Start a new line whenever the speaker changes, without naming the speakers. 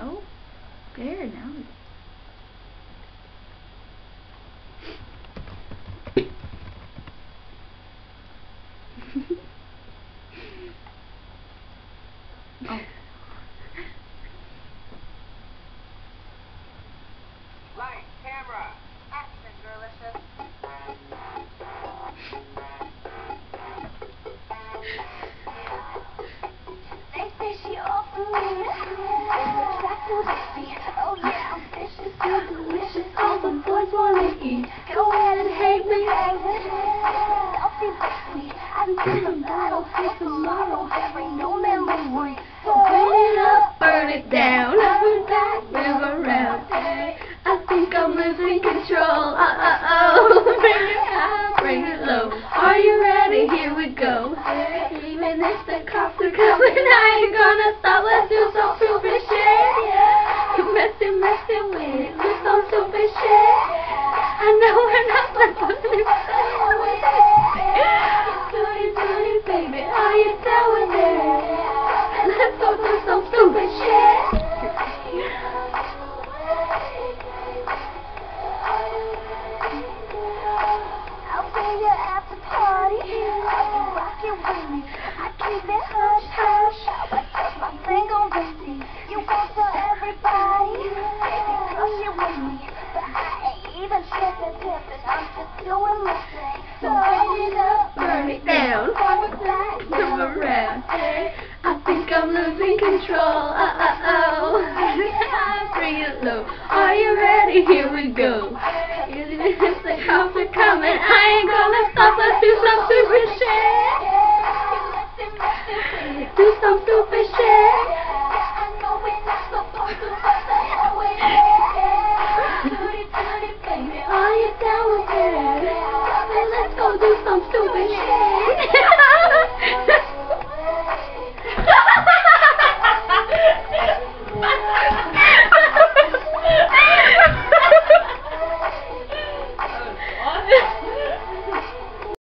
Oh, there now. Oh.
Light, camera, action, Girlicious.
They say she all for me. The track will be. Oh yeah, I'm vicious, so delicious. All the boys wanna eat. Go ahead and hate me, baby. Selfie, baby. I need some battle for tomorrow. There ain't no memory. So burn it up,
Burn it down, up and back, move around. Hey, I think I'm losing control. Oh, bring it high, bring it low. Are you ready? Here we go. Hey, even if the cops are coming, I ain't gonna stop. Let's do some stupid shit. You messing with it, do some stupid shit. I know we're not supposed to do baby, are you down with it? Let's go do some stupid shit.
I'll be your after party. Are you rockin' with me? I keep it hush hush. But just my thing on busy. You won't tell everybody. Baby, cause you're with me. But I ain't even trippin', pimpin'. I'm just doing my thing. So burn it up,
Burn it down,
burn it back,
move around. Hey, I think I'm losing control. Bring it low. Are you ready? Here we go. Even if the cops are coming, I ain't gonna stop. Let's do some stupid shit. Do some stupid shit.
I know we're not supposed to, but the hell with it. Tootie, baby,
Are you down with it? Let's go do some stupid shit.